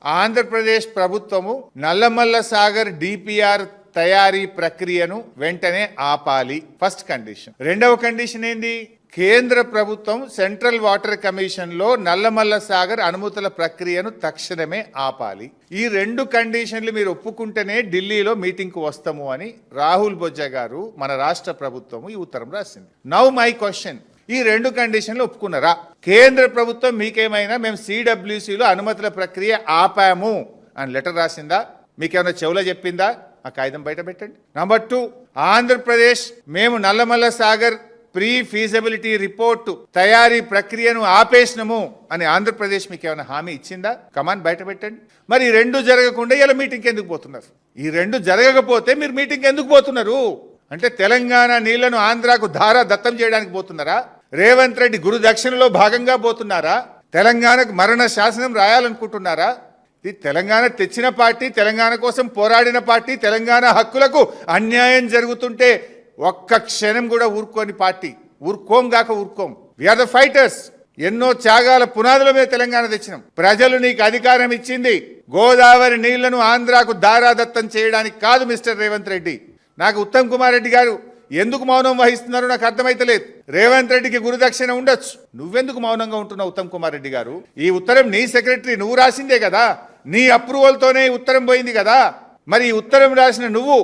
ఆంధ్రప్రదేశ్ ప్రభుత్వము నల్లమల్ల సాగర్ డిపిఆర్ తయారీ ప్రక్రియను వెంటనే ఆపాలి. First condition. రెండవ కండిషన్ ఏంది? కేంద్ర ప్రభుత్వం సెంట్రల్ వాటర్ కమిషన్ లో నల్లమల్ల సాగర్ అనుమతుల ప్రక్రియను తక్షణమే ఆపాలి. ఈ రెండు కండిషన్లు మీరు ఒప్పుకుంటేనే ఢిల్లీలో మీటింగ్ కు వస్తాము అని రాహుల్ బొజ్జా గారు మన రాష్ట్ర ప్రభుత్వము ఈ ఉత్తరం రాసింది. నౌ మై క్వశ్చన్, ఈ రెండు కండిషన్లు ఒప్పుకున్నారా? కేంద్ర ప్రభుత్వం మీకేమైనా మేము సిడబ్ల్యూసిలో అనుమతుల ప్రక్రియ ఆపాము అని లెటర్ రాసిందా? మీకేమైనా చెవులో చెప్పిందా? ఆ కాగితం బయట పెట్టండి. నంబర్ 2, ఆంధ్రప్రదేశ్ మేము Nallamala Sagar pre feasibility report తయారీ ప్రక్రియను ఆపేసినము అని ఆంధ్రప్రదేశ్ మీకు ఏమైనా హామీ ఇచ్చిందా? కమాన్ బయట పెట్టండి. మరి ఈ రెండు జరగకుండా ఇలా మీటింగ్కి ఎందుకు పోతున్నారు? ఈ రెండు జరగకపోతే మీరు మీటింగ్కి ఎందుకు పోతున్నారు? అంటే తెలంగాణ నీళ్లను ఆంధ్రాకు ధారా దత్తం చేయడానికి పోతున్నారా? రేవంత్ రెడ్డి గురు దక్షిణలో భాగంగా పోతున్నారా? తెలంగాణకు మరణ శాసనం రాయాలనుకుంటున్నారా? ఇది తెలంగాణ తెచ్చిన పార్టీ, తెలంగాణ కోసం పోరాడిన పార్టీ, తెలంగాణ హక్కులకు అన్యాయం జరుగుతుంటే ఒక్క క్షణం కూడా ఊరుకోని పార్టీ. ఊరుకోం గాక ఊరుకోం. We are the fighters. ఎన్నో త్యాగాల పునాదుల మీద తెలంగాణ తెచ్చినాం. ప్రజలు నీకు అధికారం ఇచ్చింది గోదావరి నీళ్లను ఆంధ్రాకు దారాదత్తం చేయడానికి కాదు. మిస్టర్ రేవంత్ రెడ్డి, నాకు ఉత్తమ్ కుమార్ రెడ్డి గారు ఎందుకు మౌనం వహిస్తున్నారో నాకు అర్థమైతలేదు. రేవంత్ రెడ్డికి గురుదక్షిణ ఉండొచ్చు, నువ్వెందుకు మౌనంగా ఉంటున్నావు? ఉత్తమ్ కుమార్ రెడ్డి గారు, ఈ ఉత్తరం నీ సెక్రటరీ నువ్వు రాసిందే కదా, నీ అప్రూవల్తోనే ఉత్తరం పోయింది కదా. మరి ఈ ఉత్తరం రాసిన నువ్వు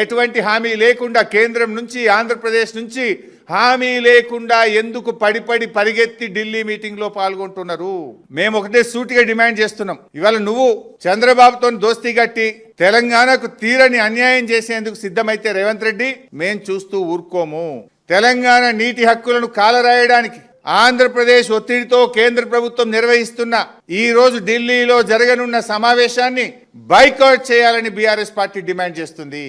ఎటువంటి హామీ లేకుండా, కేంద్రం నుంచి ఆంధ్రప్రదేశ్ నుంచి హామీ లేకుండా ఎందుకు పడి పరిగెత్తి ఢిల్లీ మీటింగ్ లో పాల్గొంటున్నారు? మేము ఒకటే సూటిగా డిమాండ్ చేస్తున్నాం. ఇవాళ నువ్వు చంద్రబాబుతో దోస్తీ కట్టి తెలంగాణకు తీరని అన్యాయం చేసేందుకు సిద్ధమైతే రేవంత్ రెడ్డి మేం చూస్తూ ఊరుకోము. తెలంగాణ నీటి హక్కులను కాలరాయడానికి ఆంధ్రప్రదేశ్ ఒత్తిడితో కేంద్ర ప్రభుత్వం నిర్వహిస్తున్న ఈ రోజు ఢిల్లీలో జరగనున్న సమావేశాన్ని బైకాట్ చేయాలని బీఆర్ఎస్ పార్టీ డిమాండ్ చేస్తుంది.